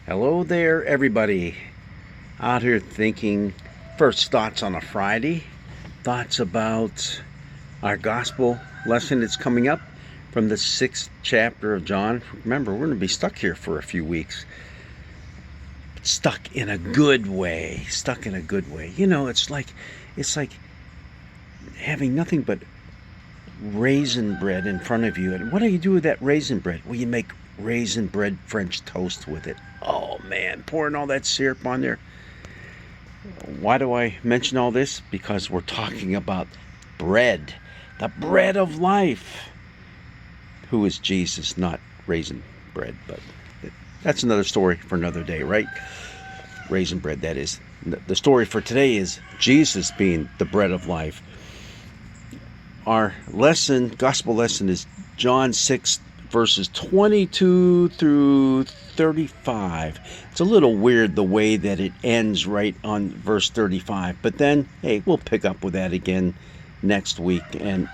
Hello there, everybody. Out here thinking first thoughts on a Friday, thoughts about our gospel lesson that's coming up from the 6th chapter of John. Remember, we're going to be stuck here for a few weeks. Stuck in a good way. Stuck in a good way. You know, it's like having nothing but raisin bread in front of you. And what do you do with that raisin bread? Well, you make raisin bread French toast with it. Oh man, pouring all that syrup on there. Why do I mention all this? Because we're talking about bread, the bread of life. Who is Jesus? Not raisin bread, but that's another story for another day, right? Raisin bread, that is. The story for today is Jesus being the bread of life. Our lesson, gospel lesson, is John 6, verses 22 through 35. It's a little weird the way that it ends right on verse 35. But then, hey, we'll pick up with that again next week and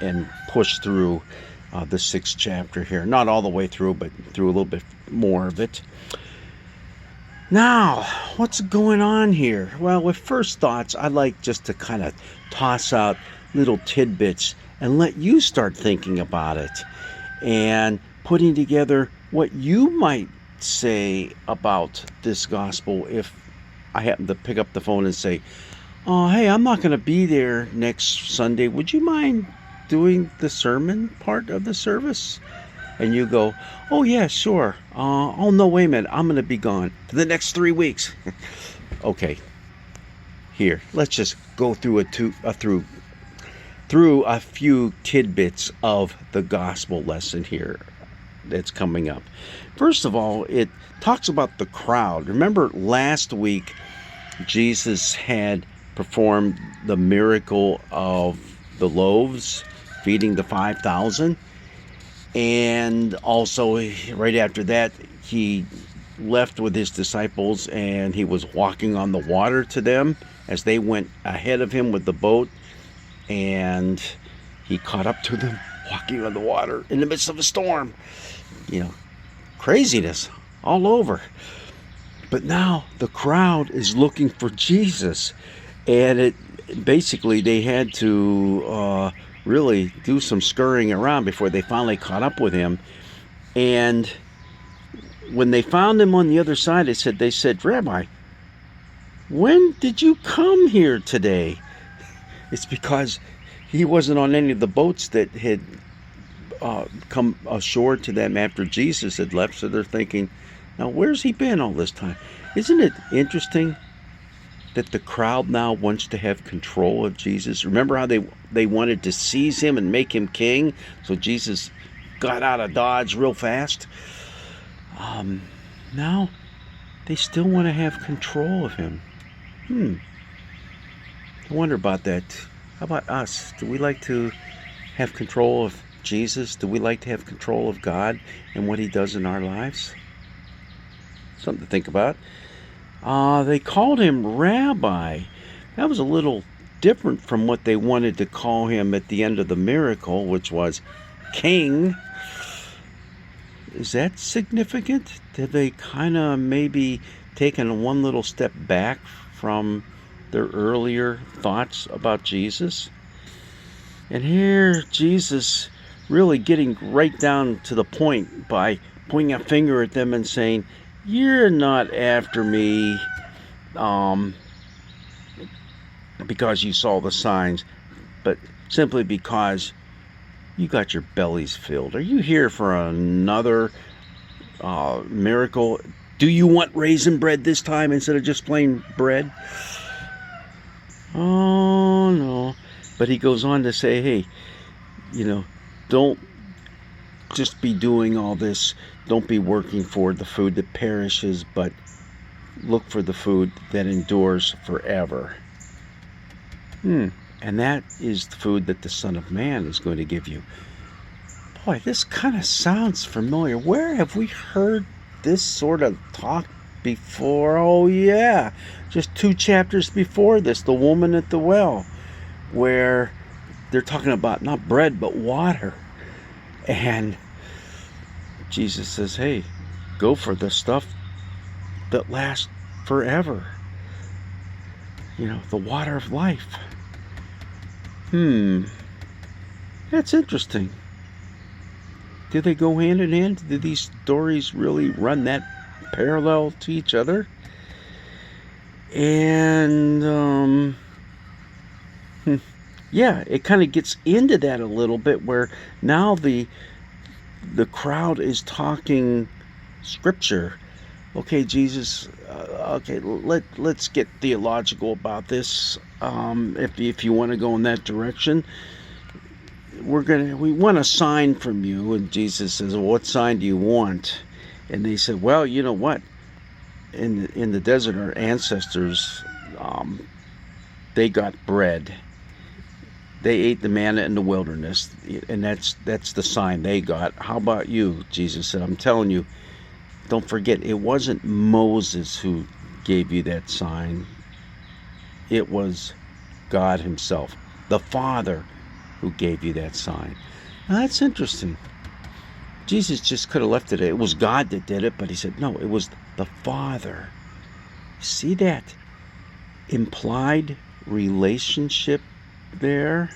push through the 6th chapter here. Not all the way through, but through a little bit more of it. Now, what's going on here? Well, with first thoughts, I'd like just to kind of toss out little tidbits and let you start thinking about it and putting together what you might say about this gospel if I happen to pick up the phone and say, oh, hey, I'm not going to be there next Sunday. Would you mind doing the sermon part of the service? And you go, oh, yeah, sure. Oh, no, wait a minute. I'm going to be gone for the next 3 weeks. Okay. Here, let's just go through a few tidbits of the gospel lesson here that's coming up. First of all, it talks about the crowd. Remember last week, Jesus had performed the miracle of the loaves, feeding the 5,000. And also, right after that, he left with his disciples and he was walking on the water to them as they went ahead of him with the boat. And he caught up to them walking on the water in the midst of a storm. You know, craziness all over. But now the crowd is looking for Jesus. And basically they had to really do some scurrying around before they finally caught up with him. And when they found him on the other side, they said, Rabbi, when did you come here today? It's because he wasn't on any of the boats that had come ashore to them after Jesus had left. So they're thinking, now where's he been all this time? Isn't it interesting that the crowd now wants to have control of Jesus? Remember how they wanted to seize him and make him king? So Jesus got out of Dodge real fast. Now they still want to have control of him. I wonder about that. How about us? Do we like to have control of Jesus? Do we like to have control of God and what he does in our lives? Something to think about. They called him Rabbi. That was a little different from what they wanted to call him at the end of the miracle, which was King. Is that significant? Did they kind of maybe taken one little step back from their earlier thoughts about Jesus? And here Jesus really getting right down to the point by pointing a finger at them and saying, you're not after me because you saw the signs, but simply because you got your bellies filled. Are you here for another miracle? Do you want raisin bread this time instead of just plain bread? Oh, no. But he goes on to say, hey, don't just be doing all this. Don't be working for the food that perishes, but look for the food that endures forever. And that is the food that the Son of Man is going to give you. Boy, this kind of sounds familiar. Where have we heard this sort of talk before? Oh, yeah. Just 2 chapters before this, the woman at the well, where they're talking about not bread, but water. And Jesus says, hey, go for the stuff that lasts forever. The water of life. That's interesting. Do they go hand in hand? Do these stories really run that parallel to each other? And yeah, it kind of gets into that a little bit, where now the crowd is talking scripture. Okay, Jesus. Okay, let's get theological about this. If you want to go in that direction, we want a sign from you. And Jesus says, well, what sign do you want? And they said, well, you know what? In the desert, our ancestors, they got bread. They ate the manna in the wilderness, and that's the sign they got. How about you? Jesus said, I'm telling you, don't forget, it wasn't Moses who gave you that sign. It was God himself, the Father, who gave you that sign. Now that's interesting. Jesus just could have left it. It was God that did it, but he said, no, it was the Father. See that implied relationship there?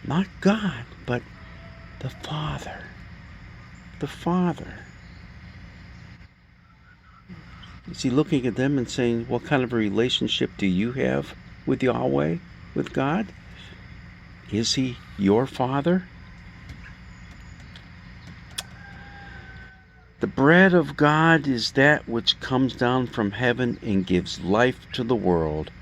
Not God, but the Father. The Father. Is he looking at them and saying, what kind of a relationship do you have with Yahweh, with God? Is he your Father? The bread of God is that which comes down from heaven and gives life to the world.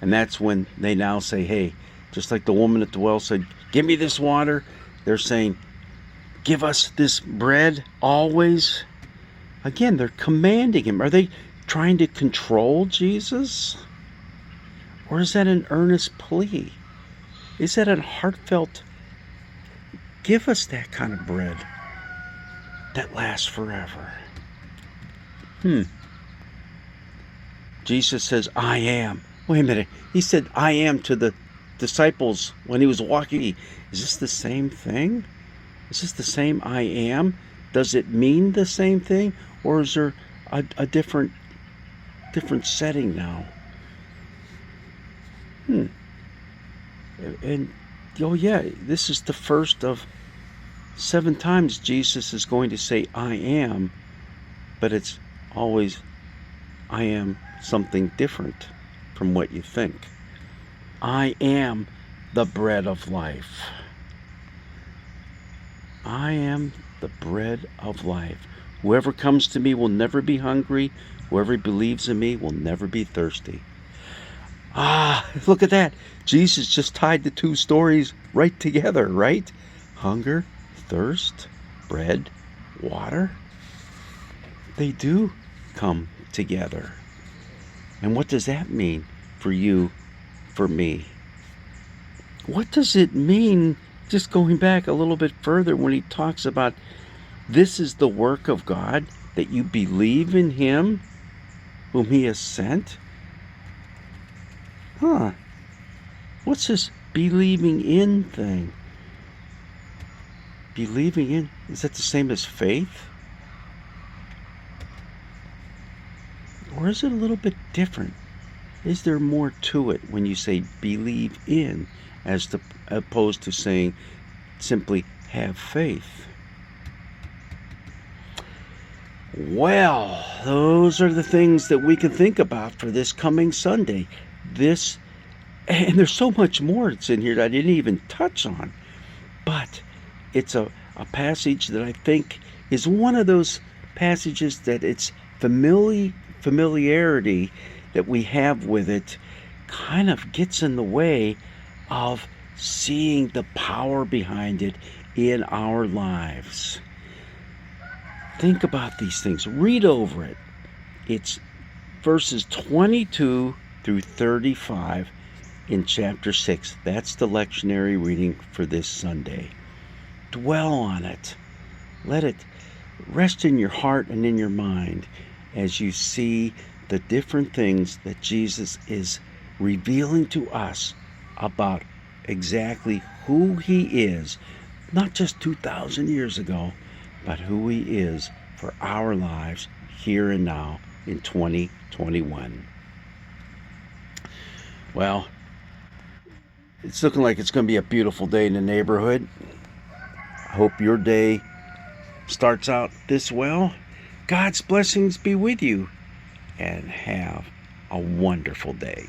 And that's when they now say, hey, just like the woman at the well said, give me this water. They're saying, give us this bread always. Again, they're commanding him. Are they trying to control Jesus? Or is that an earnest plea? Is that a heartfelt, give us that kind of bread that lasts forever? Jesus says, I am. Wait a minute. He said, I am to the disciples when he was walking. Is this the same thing? Is this the same I am? Does it mean the same thing? Or is there a different setting now? And, oh yeah, this is the first of 7 times Jesus is going to say, I am, but it's always, I am something different from what you think. I am the bread of life. I am the bread of life. Whoever comes to me will never be hungry. Whoever believes in me will never be thirsty. Look at that. Jesus just tied the 2 stories right together, right? Hunger, thirst, bread, water. They do come together. And what does that mean for you, for me? What does it mean, just going back a little bit further, when he talks about this is the work of God, that you believe in him whom he has sent? What's this believing in thing? Believing in, is that the same as faith? Or is it a little bit different? Is there more to it when you say believe in, opposed to saying simply have faith? Well, those are the things that we can think about for this coming Sunday. And there's so much more that's in here that I didn't even touch on. But it's a passage that I think is one of those passages that it's familiarity that we have with it kind of gets in the way of seeing the power behind it in our lives. Think about these things. Read over it. It's verses 22 through 35 in chapter 6. That's the lectionary reading for this Sunday. Dwell on it. Let it rest in your heart and in your mind as you see the different things that Jesus is revealing to us about exactly who he is, not just 2,000 years ago, but who he is for our lives here and now in 2021. Well, it's looking like it's going to be a beautiful day in the neighborhood. I hope your day starts out this well. God's blessings be with you, and have a wonderful day.